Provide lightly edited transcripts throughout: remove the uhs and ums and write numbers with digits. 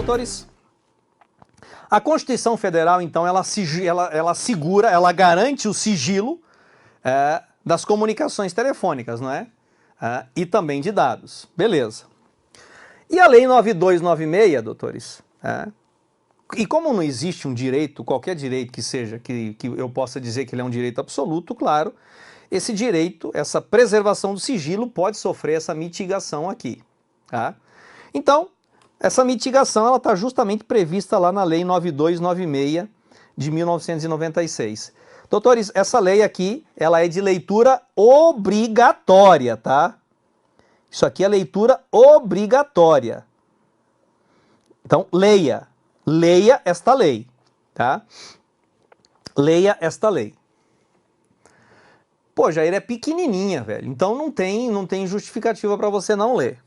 doutores, a Constituição Federal, então, ela segura, ela garante o sigilo das comunicações telefônicas, não é? E também de dados. Beleza. E a Lei 9296, doutores, e como não existe um direito, qualquer direito que seja, que eu possa dizer que ele é um direito absoluto, claro, esse direito, essa preservação do sigilo pode sofrer essa mitigação aqui. Tá? Então, essa mitigação ela está justamente prevista lá na Lei 9296 de 1996. Doutores, essa lei aqui, ela é de leitura obrigatória, tá? Isso aqui é leitura obrigatória. Então, leia esta lei, tá? Leia esta lei. Pô, Jair, é pequenininha, velho, então não tem justificativa para você não ler.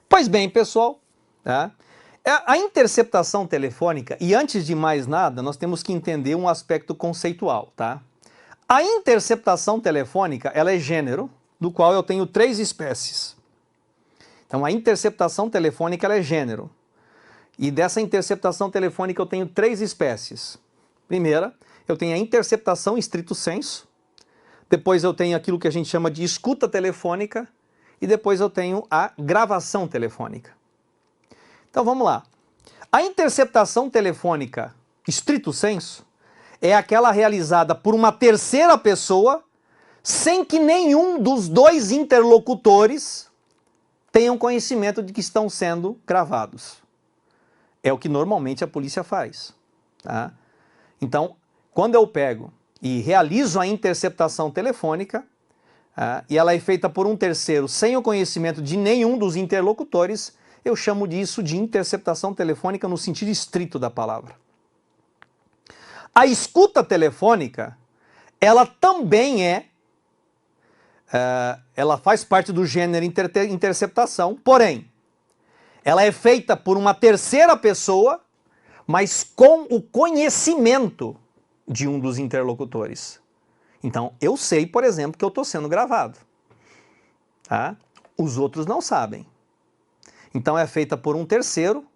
Pois bem, pessoal, tá? A interceptação telefônica, e antes de mais nada, nós temos que entender um aspecto conceitual, tá? A interceptação telefônica, ela é gênero, do qual eu tenho 3 espécies. Então, a interceptação telefônica, ela é gênero. E dessa interceptação telefônica eu tenho 3 espécies. Primeira, eu tenho a interceptação estrito sensu, depois eu tenho aquilo que a gente chama de escuta telefônica, e depois eu tenho a gravação telefônica. Então vamos lá. A interceptação telefônica estrito sensu é aquela realizada por uma terceira pessoa sem que nenhum dos 2 interlocutores tenham conhecimento de que estão sendo gravados. É o que normalmente a polícia faz. Tá? Então, quando eu pego e realizo a interceptação telefônica, e ela é feita por um terceiro sem o conhecimento de nenhum dos interlocutores, eu chamo disso de interceptação telefônica no sentido estrito da palavra. A escuta telefônica, ela também ela faz parte do gênero interceptação, porém, ela é feita por uma terceira pessoa, mas com o conhecimento de um dos interlocutores. Então, eu sei, por exemplo, que eu estou sendo gravado. Tá? Os outros não sabem. Então, é feita por um terceiro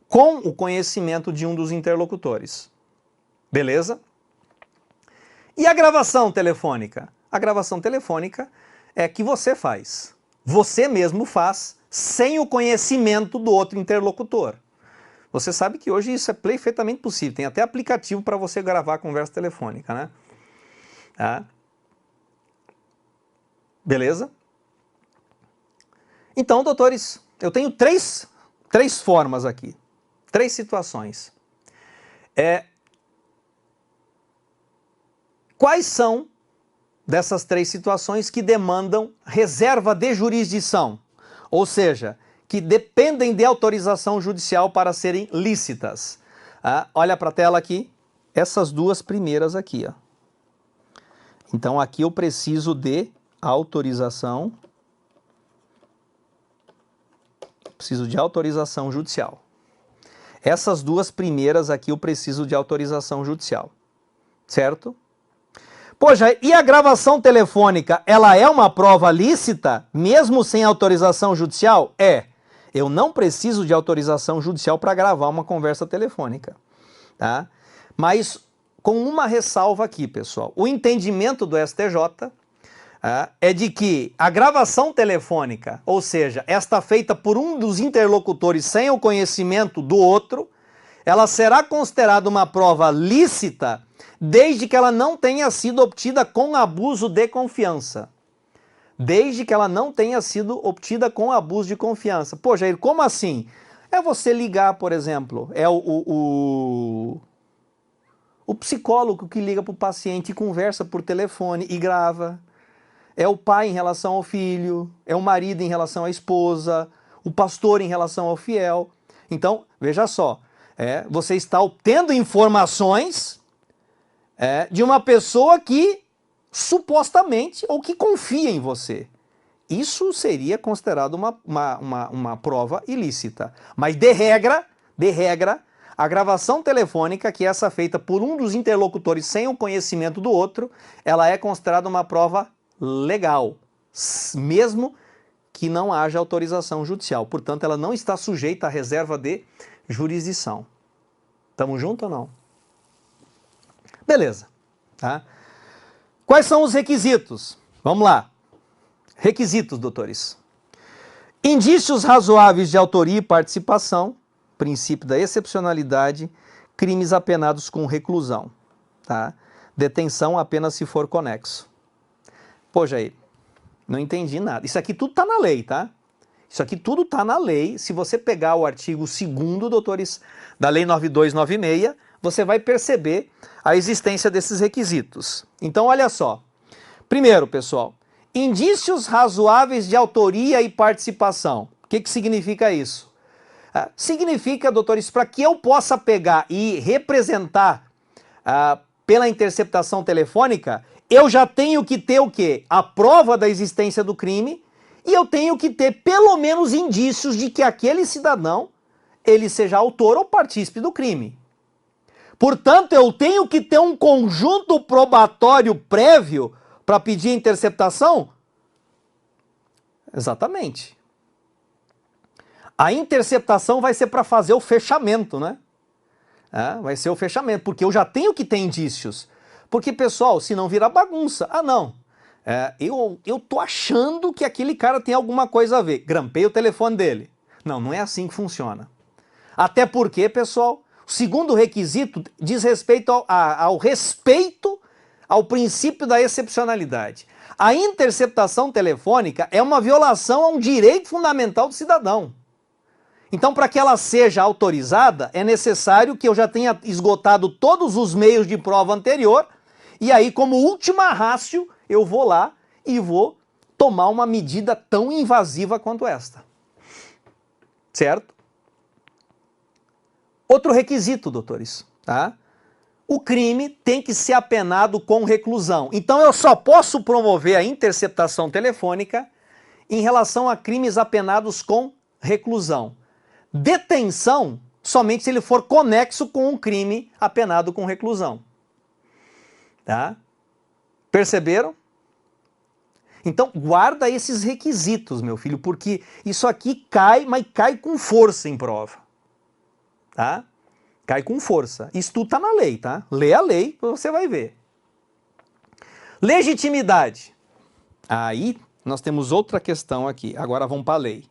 com o conhecimento de um dos interlocutores. Beleza? E a gravação telefônica? A gravação telefônica é que você faz. Você mesmo faz sem o conhecimento do outro interlocutor. Você sabe que hoje isso é perfeitamente possível. Tem até aplicativo para você gravar a conversa telefônica, né? Beleza? Então, doutores, eu tenho três formas aqui. 3 situações. Quais são dessas 3 situações que demandam reserva de jurisdição? Ou seja, que dependem de autorização judicial para serem lícitas. Olha para a tela aqui, essas 2 primeiras aqui. Ó. Então aqui eu preciso de autorização. Preciso de autorização judicial. Essas 2 primeiras aqui eu preciso de autorização judicial. Certo? Poxa, e a gravação telefônica, ela é uma prova lícita, mesmo sem autorização judicial? É. Eu não preciso de autorização judicial para gravar uma conversa telefônica. Tá? Mas com uma ressalva aqui, pessoal. O entendimento do STJ é de que a gravação telefônica, ou seja, esta feita por um dos interlocutores sem o conhecimento do outro, ela será considerada uma prova lícita desde que ela não tenha sido obtida com abuso de confiança. Desde que ela não tenha sido obtida com abuso de confiança. Pô, Jair, como assim? É você ligar, por exemplo, é o psicólogo que liga para o paciente e conversa por telefone e grava. É o pai em relação ao filho, é o marido em relação à esposa, o pastor em relação ao fiel. Então, veja só, você está obtendo informações de uma pessoa que supostamente ou que confia em você. Isso seria considerado uma prova ilícita. Mas de regra, a gravação telefônica, que é essa feita por um dos interlocutores sem o conhecimento do outro, ela é considerada uma prova legal, mesmo que não haja autorização judicial. Portanto, ela não está sujeita à reserva de jurisdição. Tamo junto ou não? Beleza. Tá? Quais são os requisitos? Vamos lá. Requisitos, doutores. Indícios razoáveis de autoria e participação, princípio da excepcionalidade, crimes apenados com reclusão. Tá? Detenção apenas se for conexo. Pô, Jair, não entendi nada. Isso aqui tudo tá na lei, tá? Isso aqui tudo tá na lei. Se você pegar o artigo 2º, doutores, da Lei 9296, você vai perceber a existência desses requisitos. Então, olha só. Primeiro, pessoal, indícios razoáveis de autoria e participação. O que significa isso? Significa, doutores, para que eu possa pegar e representar pela interceptação telefônica, eu já tenho que ter o quê? A prova da existência do crime e eu tenho que ter pelo menos indícios de que aquele cidadão, ele seja autor ou partícipe do crime. Portanto, eu tenho que ter um conjunto probatório prévio para pedir a interceptação? Exatamente. A interceptação vai ser para fazer o fechamento, né? Vai ser o fechamento, porque eu já tenho que ter indícios. Porque, pessoal, se não virar bagunça, não, eu tô achando que aquele cara tem alguma coisa a ver, grampei o telefone dele. Não, não é assim que funciona. Até porque, pessoal, o segundo requisito diz respeito ao respeito ao princípio da excepcionalidade. A interceptação telefônica é uma violação a um direito fundamental do cidadão. Então, para que ela seja autorizada, é necessário que eu já tenha esgotado todos os meios de prova anterior, e aí, como última ratio, eu vou lá e vou tomar uma medida tão invasiva quanto esta. Certo? Outro requisito, doutores, tá? O crime tem que ser apenado com reclusão. Então, eu só posso promover a interceptação telefônica em relação a crimes apenados com reclusão. Detenção, somente se ele for conexo com um crime apenado com reclusão. Tá? Perceberam? Então, guarda esses requisitos, meu filho, porque isso aqui cai, mas cai com força em prova. Tá? Cai com força. Isso tudo tá na lei, tá? Lê a lei, você vai ver. Legitimidade. Aí, nós temos outra questão aqui. Agora vamos para a lei.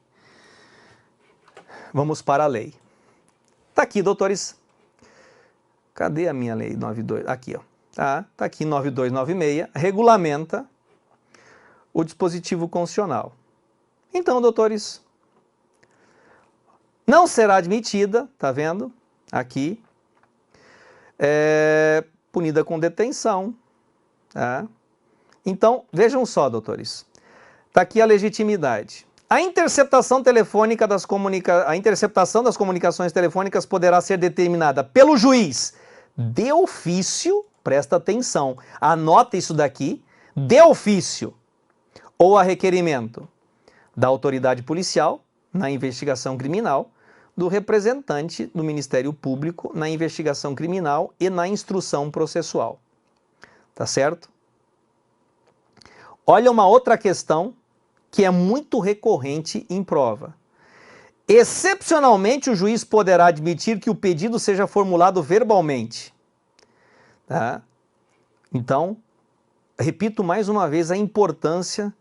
Vamos para a lei. Tá aqui, doutores. Cadê a minha lei 92? Aqui, ó. Tá aqui 9296, regulamenta o dispositivo constitucional. Então, doutores, não será admitida, tá vendo? Aqui, punida com detenção. Tá? Então, vejam só, doutores. Tá aqui a legitimidade. A interceptação telefônica a interceptação das comunicações telefônicas poderá ser determinada pelo juiz de ofício, presta atenção, anota isso daqui, de ofício ou a requerimento da autoridade policial na investigação criminal, do representante do Ministério Público na investigação criminal e na instrução processual. Tá certo? Olha uma outra questão que é muito recorrente em prova. Excepcionalmente, o juiz poderá admitir que o pedido seja formulado verbalmente. Tá? Então, repito mais uma vez a importância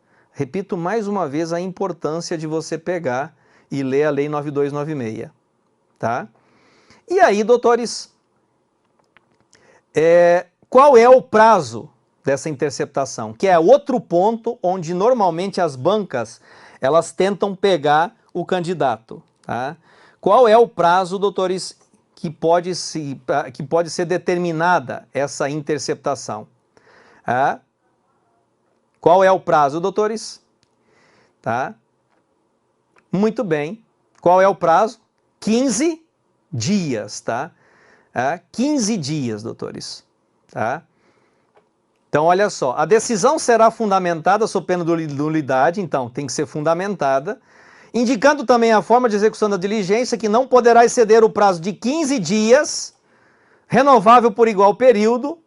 de você pegar e ler a Lei 9296. Tá? E aí, doutores, qual é o prazo dessa interceptação? Que é outro ponto onde normalmente as bancas elas tentam pegar o candidato. Tá? Qual é o prazo, doutores, que pode ser determinada essa interceptação? Qual é o prazo, doutores? Tá? Muito bem. Qual é o prazo? 15 dias, tá? 15 dias, doutores. Tá? Então, olha só. A decisão será fundamentada sob pena de nulidade, então tem que ser fundamentada, indicando também a forma de execução da diligência, que não poderá exceder o prazo de 15 dias, renovável por igual período,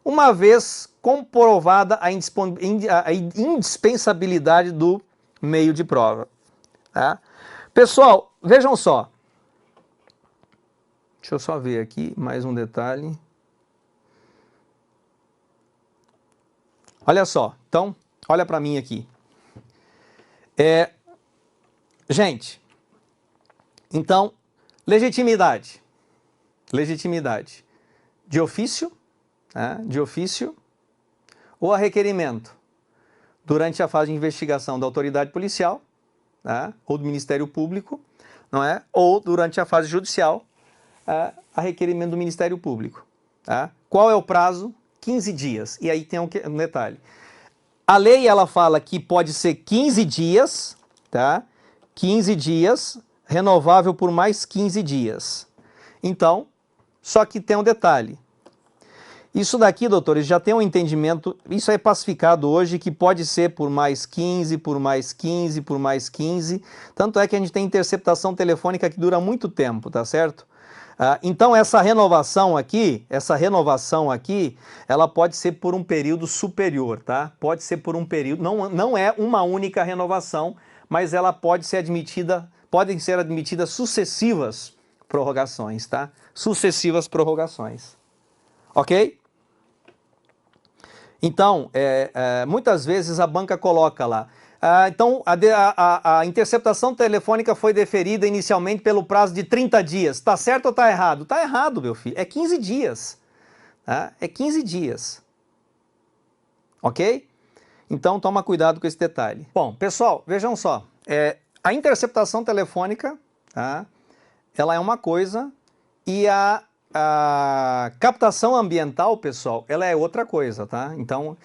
uma vez comprovada a indispensabilidade do meio de prova. Tá? Pessoal, vejam só. Deixa eu só ver aqui mais um detalhe. Olha só, então, olha para mim aqui. Gente, então, legitimidade. Legitimidade. De ofício, né, de ofício ou a requerimento durante a fase de investigação da autoridade policial, né, ou do Ministério Público, não é? Ou durante a fase judicial, a requerimento do Ministério Público. Tá? Qual é o prazo? 15 dias. E aí tem um detalhe. A lei, ela fala que pode ser 15 dias, tá? 15 dias, renovável por mais 15 dias. Então, só que tem um detalhe. Isso daqui, doutores, já tem um entendimento, isso é pacificado hoje, que pode ser por mais 15, por mais 15, por mais 15. Tanto é que a gente tem interceptação telefônica que dura muito tempo, tá certo? Então essa renovação aqui, ela pode ser por um período superior, tá? Pode ser por um período, não é uma única renovação, mas ela pode ser admitida, podem ser admitidas sucessivas prorrogações, tá? Sucessivas prorrogações. Ok? Então, muitas vezes a banca coloca lá. Então, a interceptação telefônica foi deferida inicialmente pelo prazo de 30 dias. Está certo ou está errado? Está errado, meu filho. É 15 dias. Tá? É 15 dias. Ok? Então, toma cuidado com esse detalhe. Bom, pessoal, vejam só. A interceptação telefônica, tá? Ela é uma coisa e a captação ambiental, pessoal, ela é outra coisa, tá? Então,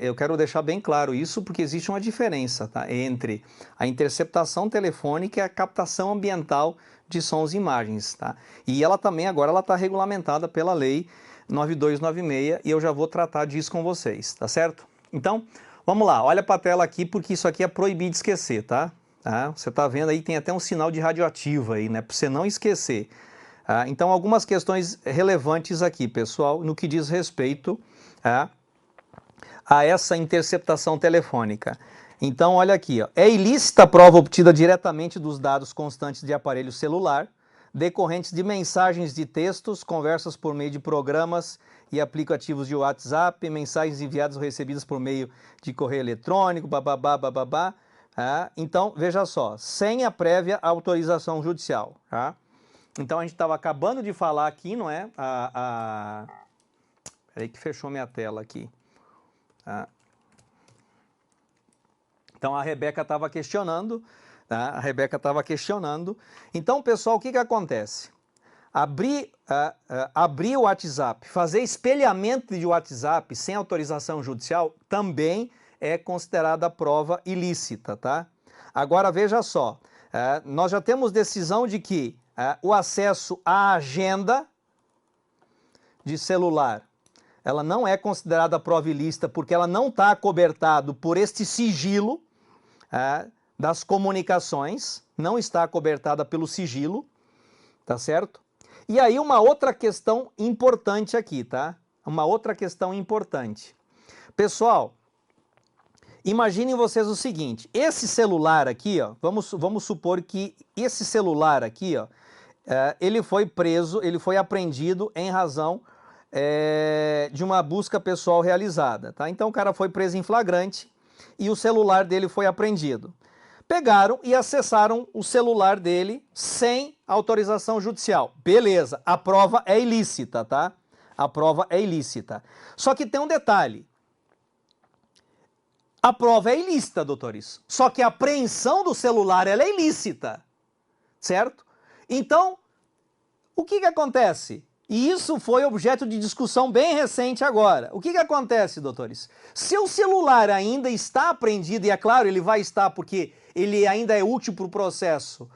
eu quero deixar bem claro isso, porque existe uma diferença, tá? Entre a interceptação telefônica e a captação ambiental de sons e imagens, tá? E ela também, agora, ela está regulamentada pela Lei 9296, e eu já vou tratar disso com vocês, tá certo? Então, vamos lá, olha para a tela aqui, porque isso aqui é proibido esquecer, tá? Você tá vendo aí, tem até um sinal de radioativo aí, né? Para você não esquecer. Então, algumas questões relevantes aqui, pessoal, no que diz respeito a essa interceptação telefônica. Então, olha aqui, ó. É ilícita a prova obtida diretamente dos dados constantes de aparelho celular, decorrentes de mensagens de textos, conversas por meio de programas e aplicativos de WhatsApp, mensagens enviadas ou recebidas por meio de correio eletrônico, bababá, bababá. Então, veja só, sem a prévia autorização judicial. Então a gente estava acabando de falar aqui, não é? Peraí que fechou minha tela aqui. Então a Rebeca estava questionando, tá? A Rebeca estava questionando. Então, pessoal, o que acontece? Abrir o WhatsApp, fazer espelhamento de WhatsApp sem autorização judicial também é considerada prova ilícita, tá? Agora veja só, nós já temos decisão de que o acesso à agenda de celular, ela não é considerada prova ilícita porque ela não está acobertado por este sigilo das comunicações, não está acobertada pelo sigilo, tá certo? E aí uma outra questão importante aqui, tá? Uma outra questão importante. Pessoal, imaginem vocês o seguinte, esse celular aqui, ó, vamos supor que esse celular aqui, ó, ele foi preso, ele foi apreendido em razão de uma busca pessoal realizada, tá? Então o cara foi preso em flagrante e o celular dele foi apreendido. Pegaram e acessaram o celular dele sem autorização judicial. Beleza, a prova é ilícita, tá? A prova é ilícita. Só que tem um detalhe. A prova é ilícita, doutores. Só que a apreensão do celular ela é ilícita, certo? Então, o que acontece? E isso foi objeto de discussão bem recente agora. O que acontece, doutores? Se o celular ainda está apreendido, e é claro, ele vai estar porque ele ainda é útil para o processo,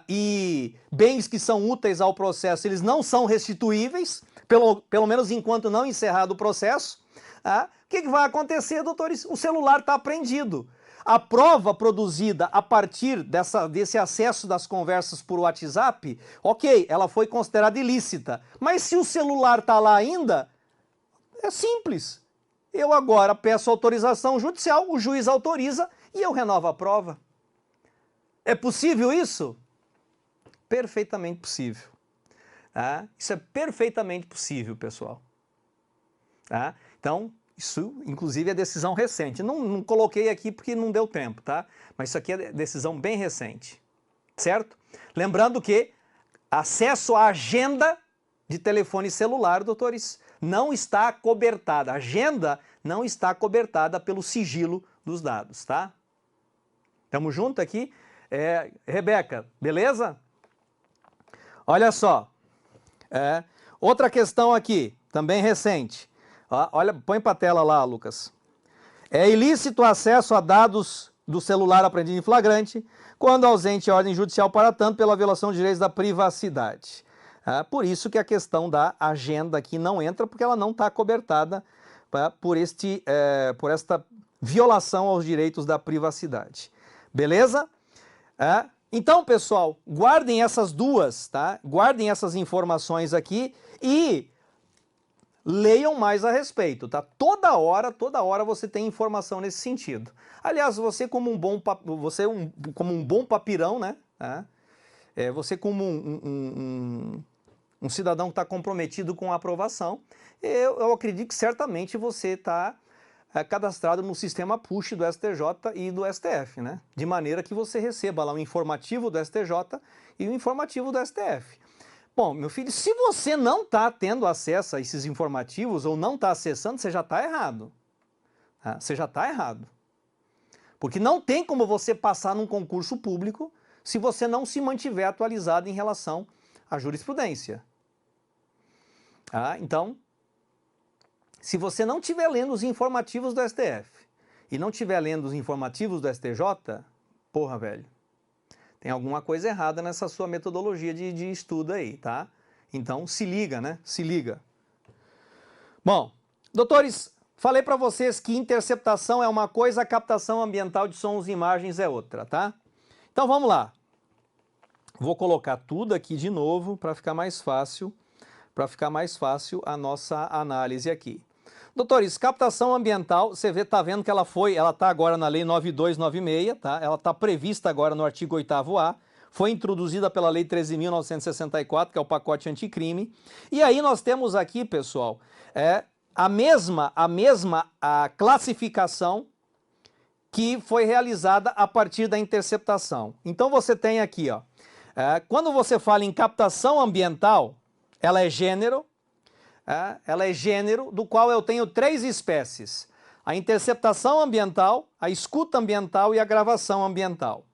e bens que são úteis ao processo, eles não são restituíveis, pelo menos enquanto não encerrado o processo, o que vai acontecer, doutores? O celular está apreendido. A prova produzida a partir desse acesso das conversas por WhatsApp, ok, ela foi considerada ilícita. Mas se o celular está lá ainda, é simples. Eu agora peço autorização judicial, o juiz autoriza e eu renovo a prova. É possível isso? Perfeitamente possível. Tá? Isso é perfeitamente possível, pessoal. Tá? Então, isso, inclusive, é decisão recente. Não coloquei aqui porque não deu tempo, tá? Mas isso aqui é decisão bem recente, certo? Lembrando que acesso à agenda de telefone celular, doutores, não está cobertada. A agenda não está cobertada pelo sigilo dos dados, tá? Tamo junto aqui? Rebeca, beleza? Olha só. Outra questão aqui, também recente. Olha, põe para a tela lá, Lucas. É ilícito acesso a dados do celular apreendido em flagrante quando ausente ordem judicial para tanto pela violação de direitos da privacidade. Por isso que a questão da agenda aqui não entra, porque ela não está cobertada por esta violação aos direitos da privacidade. Beleza? Então, pessoal, guardem essas duas, tá? Guardem essas informações aqui e leiam mais a respeito, tá? Toda hora você tem informação nesse sentido. Aliás, você como um bom papirão, né? Você como um cidadão que está comprometido com a aprovação, eu acredito que certamente você está cadastrado no sistema push do STJ e do STF, né? De maneira que você receba lá o informativo do STJ e o informativo do STF. Bom, meu filho, se você não está tendo acesso a esses informativos ou não está acessando, você já está errado. Você já está errado. Porque não tem como você passar num concurso público se você não se mantiver atualizado em relação à jurisprudência. Então, se você não estiver lendo os informativos do STF e não estiver lendo os informativos do STJ, porra, velho, tem alguma coisa errada nessa sua metodologia de estudo aí, tá? Então, se liga, né? Se liga. Bom, doutores, falei para vocês que interceptação é uma coisa, a captação ambiental de sons e imagens é outra, tá? Então, vamos lá. Vou colocar tudo aqui de novo para ficar mais fácil a nossa análise aqui. Doutores, captação ambiental, você tá vendo que ela está agora na Lei 9296, tá? Ela está prevista agora no artigo 8º-A, foi introduzida pela Lei 13.964, que é o pacote anticrime. E aí nós temos aqui, pessoal, a mesma classificação que foi realizada a partir da interceptação. Então você tem aqui, ó, quando você fala em captação ambiental, ela é gênero, do qual eu tenho 3 espécies: a interceptação ambiental, a escuta ambiental e a gravação ambiental.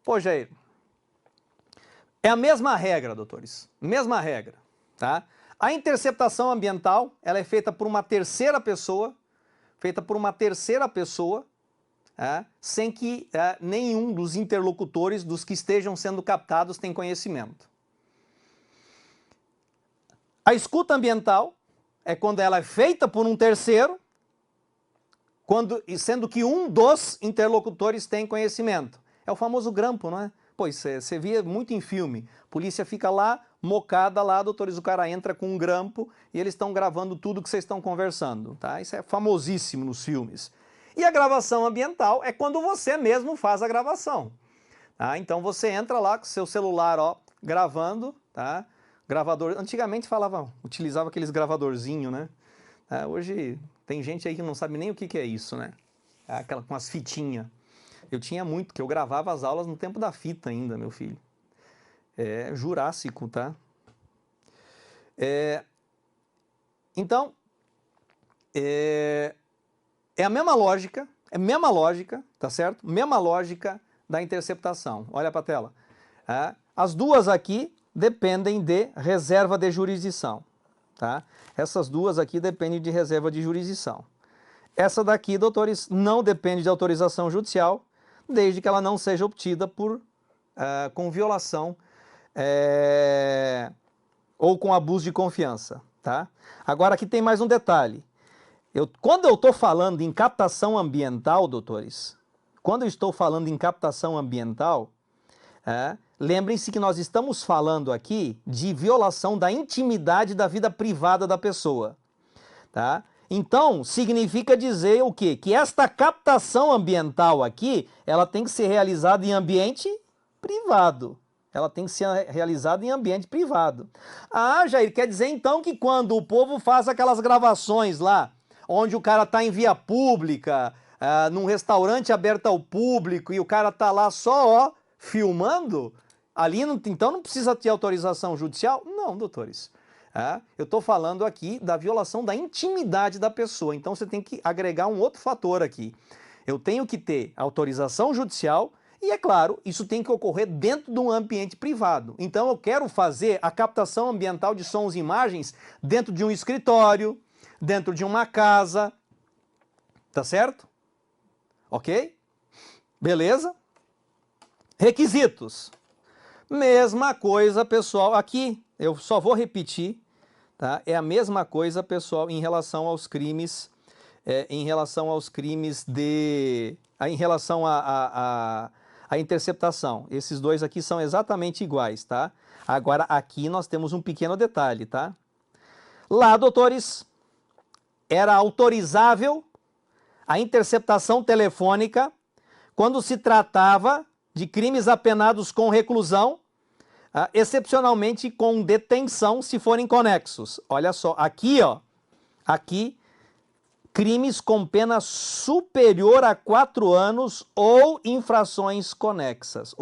Pô, Jair, é a mesma regra, doutores, mesma regra, tá? A interceptação ambiental, ela é feita por uma terceira pessoa, sem que nenhum dos interlocutores, dos que estejam sendo captados, tem conhecimento. A escuta ambiental é quando ela é feita por um terceiro, sendo que um dos interlocutores tem conhecimento. É o famoso grampo, não é? Pois você via muito em filme. Polícia fica lá, mocada lá, doutores, o cara entra com um grampo e eles estão gravando tudo que vocês estão conversando, tá? Isso é famosíssimo nos filmes. E a gravação ambiental é quando você mesmo faz a gravação. Tá? Então você entra lá com o seu celular, ó, gravando, tá? Gravador, antigamente utilizava aqueles gravadorzinhos, né? Hoje tem gente aí que não sabe nem o que é isso, né? Aquela com as fitinhas. Eu tinha muito, que eu gravava as aulas no tempo da fita ainda, meu filho. É Jurássico, tá? Então, é a mesma lógica, tá certo? Mesma lógica da interceptação. Olha para a tela. As duas aqui dependem de reserva de jurisdição, tá? Essas duas aqui dependem de reserva de jurisdição. Essa daqui, doutores, não depende de autorização judicial, desde que ela não seja obtida com violação ou com abuso de confiança, tá? Agora aqui tem mais um detalhe. Quando eu estou falando em captação ambiental, doutores, lembrem-se que nós estamos falando aqui de violação da intimidade da vida privada da pessoa, tá? Então, significa dizer o quê? Que esta captação ambiental aqui, ela tem que ser realizada em ambiente privado. Ela tem que ser realizada em ambiente privado. Ah, Jair, quer dizer então que quando o povo faz aquelas gravações lá, onde o cara está em via pública, num restaurante aberto ao público, e o cara tá lá só, ó, filmando, ali não, então não precisa ter autorização judicial? Não, doutores. Eu estou falando aqui da violação da intimidade da pessoa, então você tem que agregar um outro fator aqui. Eu tenho que ter autorização judicial e, é claro, isso tem que ocorrer dentro de um ambiente privado. Então eu quero fazer a captação ambiental de sons e imagens dentro de um escritório, dentro de uma casa, tá certo? Ok? Beleza? Requisitos. Mesma coisa, pessoal, aqui eu só vou repetir, tá? É a mesma coisa, pessoal, em relação aos crimes, em relação à interceptação. Esses dois aqui são exatamente iguais, tá? Agora, aqui nós temos um pequeno detalhe, tá? Lá, doutores, era autorizável a interceptação telefônica quando se tratava de crimes apenados com reclusão, excepcionalmente com detenção, se forem conexos. Olha só, aqui, ó, aqui, crimes com pena superior a 4 anos ou infrações conexas,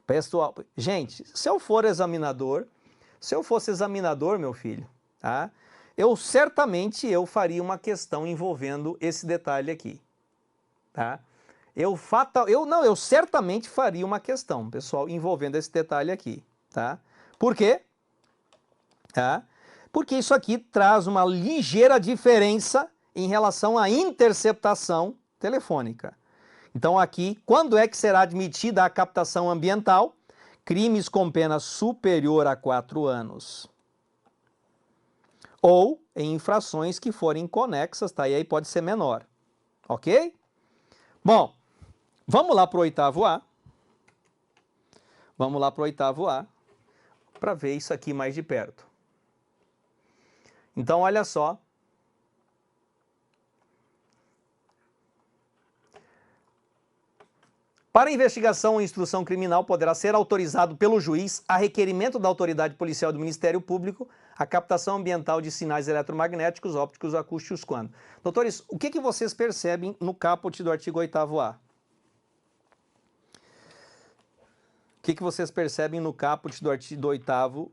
Pessoal, gente, se eu fosse examinador, meu filho, tá? Eu faria uma questão envolvendo esse detalhe aqui, tá? Eu certamente faria uma questão, pessoal, envolvendo esse detalhe aqui, tá? Por quê? Porque isso aqui traz uma ligeira diferença em relação à interceptação telefônica. Então aqui, quando é que será admitida a captação ambiental? Crimes com pena superior a 4 anos. Ou em infrações que forem conexas, tá? E aí pode ser menor. Ok? Bom, vamos lá para o 8º A. Vamos lá para o 8º A para ver isso aqui mais de perto. Então, olha só. Para investigação ou instrução criminal, poderá ser autorizado pelo juiz, a requerimento da autoridade policial do Ministério Público, a captação ambiental de sinais eletromagnéticos, ópticos, acústicos, quando? Doutores, o que vocês percebem no caput do artigo 8º A? O que vocês percebem no caput do artigo 8º,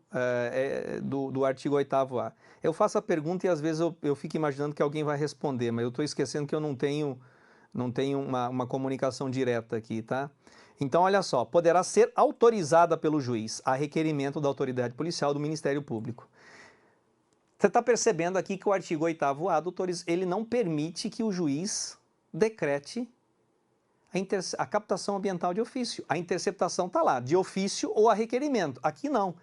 do artigo 8º A? Eu faço a pergunta e às vezes eu fico imaginando que alguém vai responder, mas eu estou esquecendo que eu não tenho uma comunicação direta aqui, tá? Então, olha só, poderá ser autorizada pelo juiz a requerimento da autoridade policial do Ministério Público. Você está percebendo aqui que o artigo 8º A, doutores, ele não permite que o juiz decrete a captação ambiental de ofício. A interceptação está lá, de ofício ou a requerimento. Aqui não.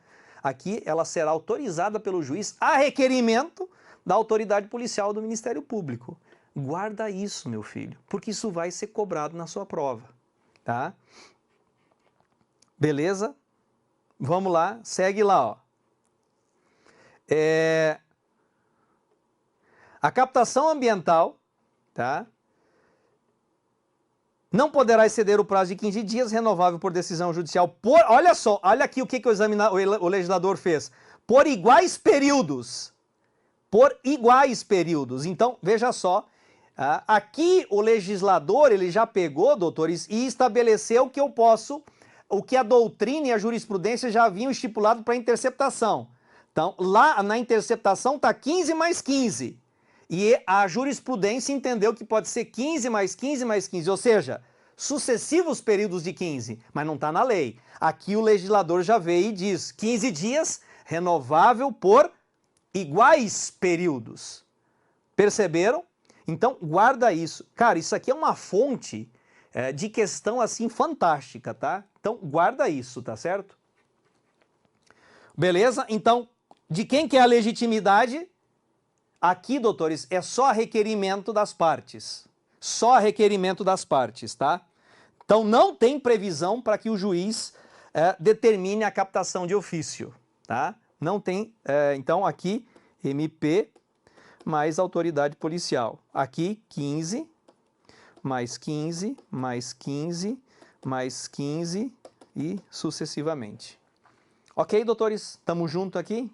Aqui ela será autorizada pelo juiz a requerimento da autoridade policial do Ministério Público. Guarda isso, meu filho, porque isso vai ser cobrado na sua prova, tá? Beleza? Vamos lá, segue lá, ó. A captação ambiental, tá? Não poderá exceder o prazo de 15 dias, renovável por decisão judicial. Olha só, olha aqui o que o legislador fez. Por iguais períodos. Por iguais períodos. Então, veja só. Aqui o legislador ele já pegou, doutores, e estabeleceu que eu posso, o que a doutrina e a jurisprudência já haviam estipulado para interceptação. Então, lá na interceptação está 15 mais 15. E a jurisprudência entendeu que pode ser 15 mais 15 mais 15, ou seja, sucessivos períodos de 15, mas não está na lei. Aqui o legislador já veio e diz 15 dias, renovável por iguais períodos. Perceberam? Então, guarda isso. Cara, isso aqui é uma fonte de questão assim fantástica, tá? Então, guarda isso, tá certo? Beleza? Então, de quem que é a legitimidade? Aqui, doutores, é só requerimento das partes. Só requerimento das partes, tá? Então, não tem previsão para que o juiz determine a captação de ofício, tá? Não tem, então, aqui, MP mais autoridade policial. Aqui, 15, mais 15, mais 15, mais 15 e sucessivamente. Ok, doutores? Tamo junto aqui?